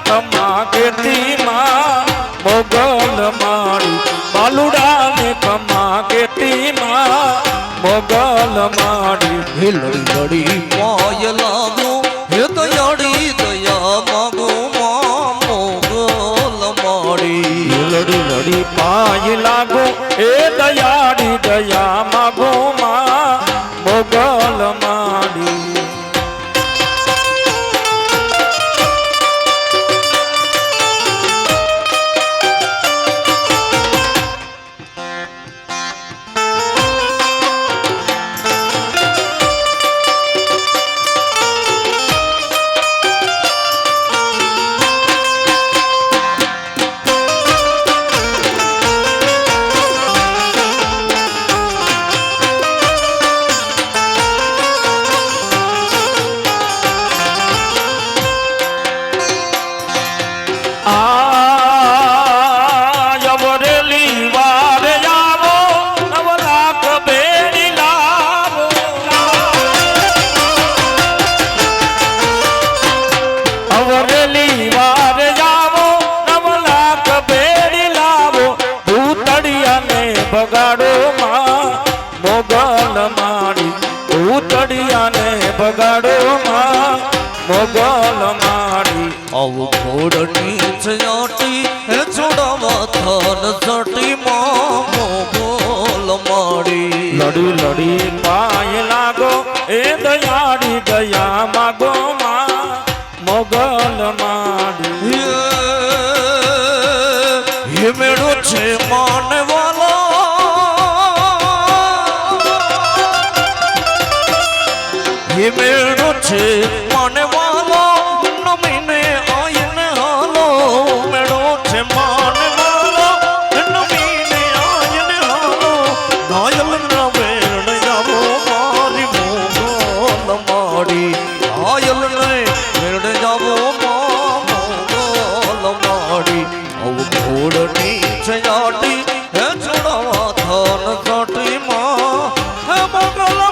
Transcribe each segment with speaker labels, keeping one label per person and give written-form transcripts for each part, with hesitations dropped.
Speaker 1: ખમા કેતી માં મોગલ માડી બાલુડા ને ખમા કેતી માં મોગલ માડી
Speaker 2: હે લડી લડી પાય લાગો હે દયાળી દયા માગો માં મોગલ માડી
Speaker 1: લડી લડી પાય લાગો એ દયાળી દયા માગો માં મોગલ માડી બગાડો માં મોગલ માડી ઉતડિયા ને બગાડો માં મોગલ માડી
Speaker 2: આવું ઘોડની છયાટી હે છોડાવા થન સટી માં મોગલ માડી
Speaker 1: લડી લડી પાય લાગો એ દયાળી દયા માગો માં મોગલ માડી
Speaker 2: હે મેળો છે માનવાલા ये मेरो छे माने वालो नमीने आयने हालो मेरो छे माने वालो नमीने आयने हालो घायल न वेण जावो मारी मोगल माड़ी घायल न वेण जावो मोगल माड़ी औ घोड़नी छयाटी हे छड़ावा थन सटी मां हे मोगल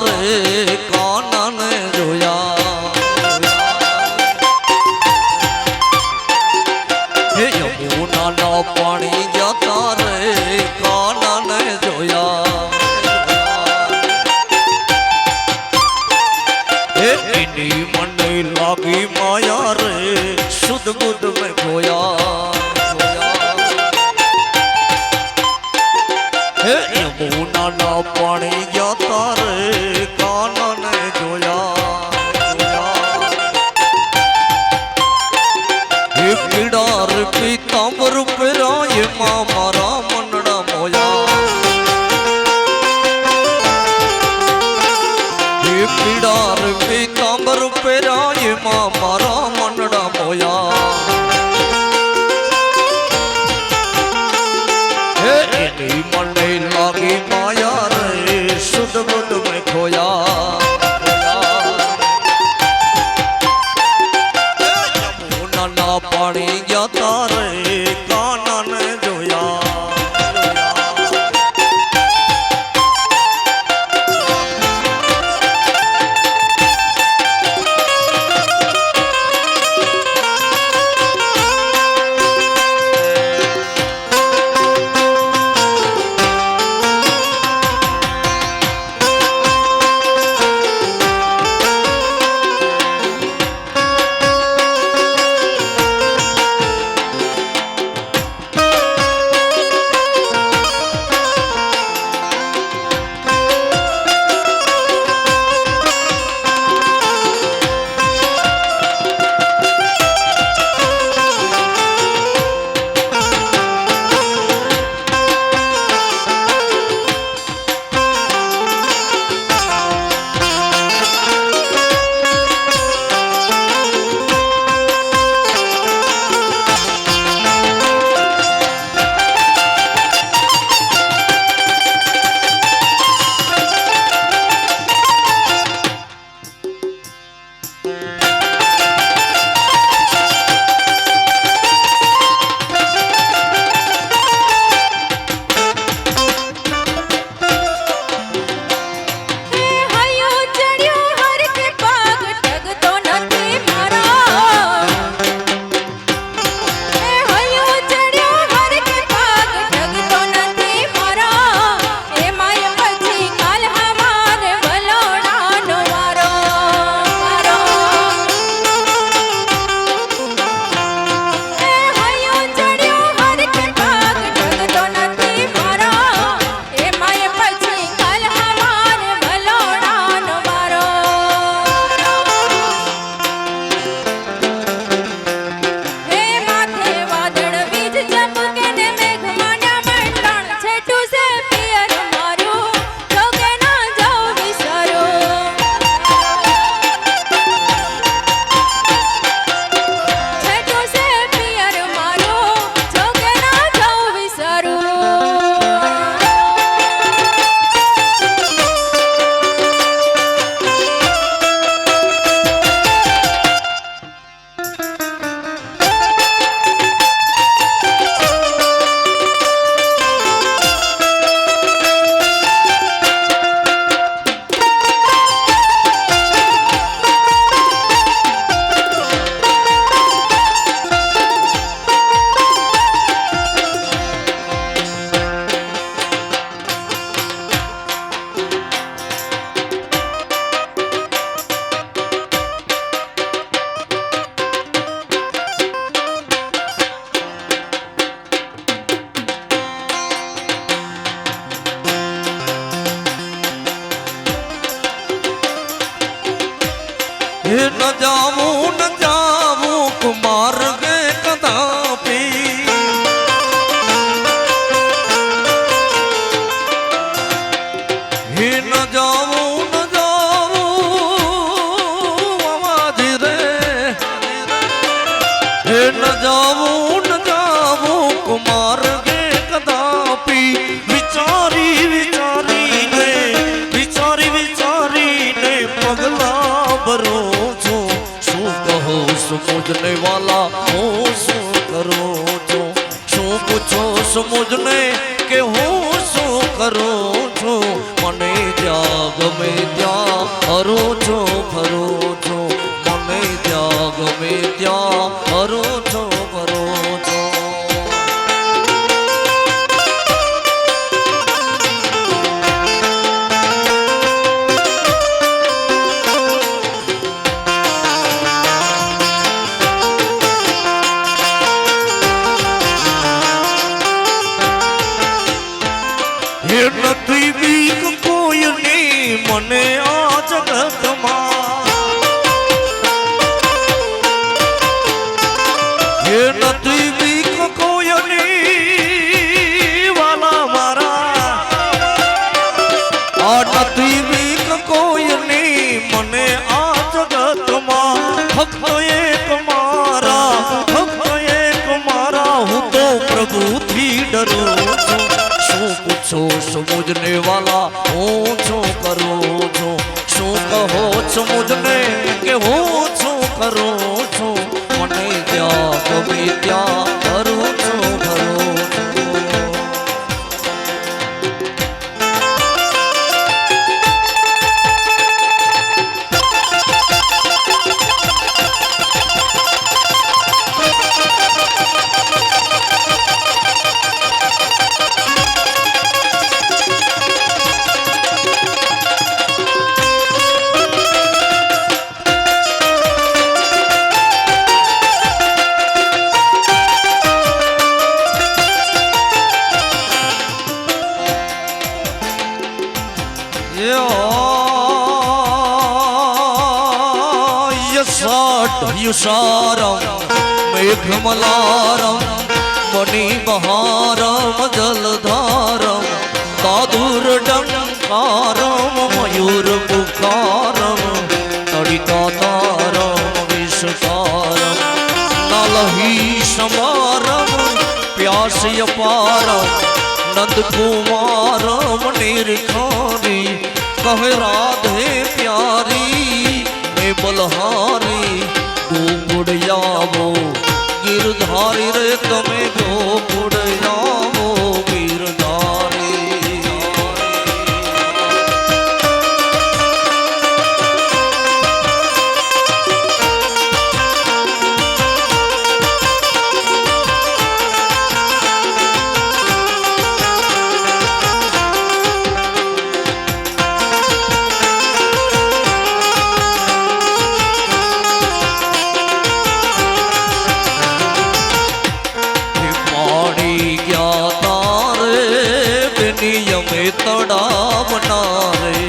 Speaker 2: રે કાનાને જોયા હે યમુનાના પાણી જતા રે કાનાને જોયા હે એની મને લાગી માયા રે શુદ્ધ બુદ્ધ મેં ખોયા હે યમુનાના પાણી જતા રે કાનાને જોયા હે પીડાર પીતાંબર પેરાય માં મારા મનડા મોયા હે પીડાર પીતાંબર પેરાય માં મારા મનડા મોયા એની મને લાગી માયા રે શુદ્ધ બુદ્ધ મેં ખોયા યમુનાના પાણી જતા રે કાનાને જોયા न जाऊं कुमार गे कदापि हे न जाऊं आवाज रे हे न जाऊं कुमार गे कदापि विचारी ने पगला भरो समझने वाला हूँ शू करो छो शू पूछो समझने के हूँ शू करो छो मने त्याग में त्याग મને આ જગતમાં એ નથી બીક કોઈની વાલા મારા આ નથી બીક કોઈની મને આ જગતમાં ફક્ત એક મારા હું તો પ્રભુથી ડરું છું શું પૂછો છો મુજને વાલા હું શું કરું છું શું કહો છો મુજને કે હું શું કરું છું મને ત્યાં ગમે ત્યાં કરું છું યુષારમ મેઘમલારમ મણિબહારમ જલધારમ દાદુરડંકારમ મયુરપુકારમ તડિતાતારમ વિષકારમ નલહી સમારમ પ્યાસ્યપારમ નંદકુમારમ નિર્ખારી કહે રાધે પ્યારી મેં બલહારી ગોકુળયાવો ગિરધારી રે તમે ગોકુળયાવો ગિરધારી નિયમે તડાવના રે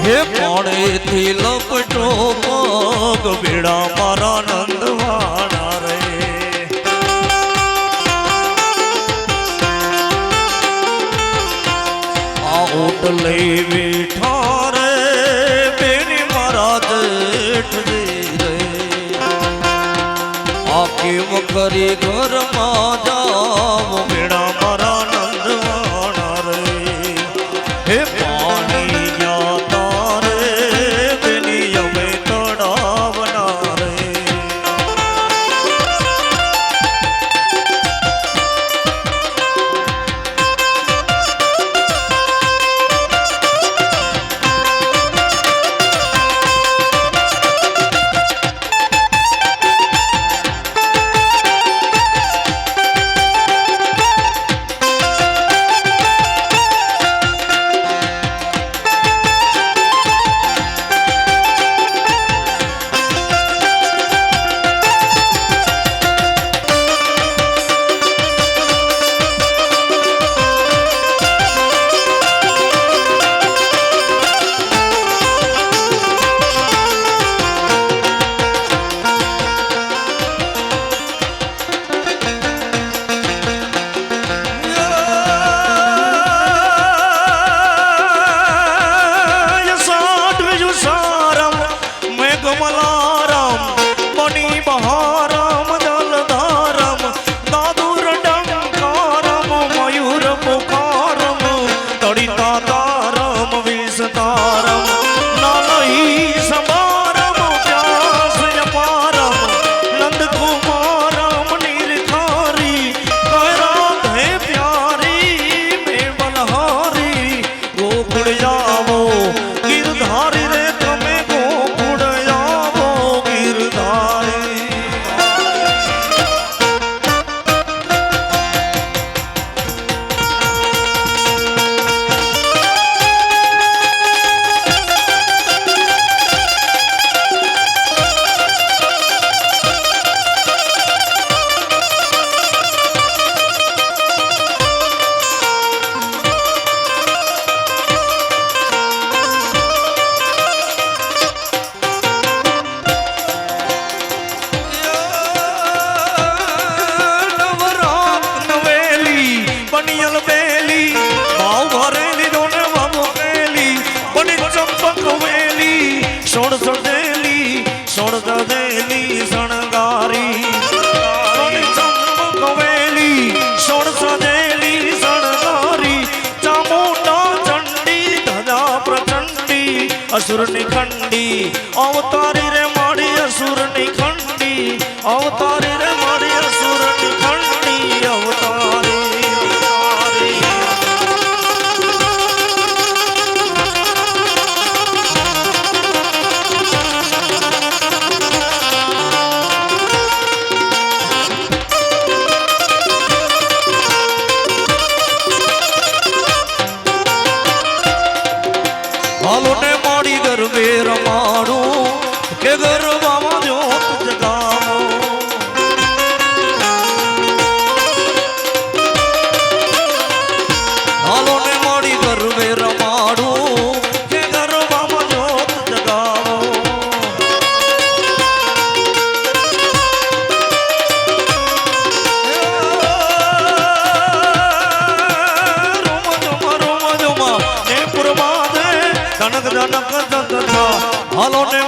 Speaker 2: હે પાણીથી લપટો પગ બેડા મારા નંદવાના રે આ ઓટ લઈ બેઠા રે બેની મારા જેઠ કેમ કરી ઘરમાં જાવ મેળા મારા નંદવાણા રે હે પાણી ગયા તારે બેની અમે તડાવના રે બની અલબેલી ભાવ ભરેલી રોને બાબો કેલી બની ચંપક વેલી સોળ સજેલી શણગારી બની ચંપક વેલી સોળ સજેલી શણગારી ચામુંડા ચંડી ધજા પ્રચંડી અસુરની ખંડી અવતારી રે માડી અસુરની ખંડી અવતારી રે માડી અસુરની ખંડી અવતારી હાલો ને માડી ગરબે રમાડું કે ગરબામાં જોત જગાવો હાલો ને માડી ગરબે રમાડું કે ગરબામાં જોત જગાવો રોમ જમા ને પુરમા દે ધનક ધનક ધનક હાલો ને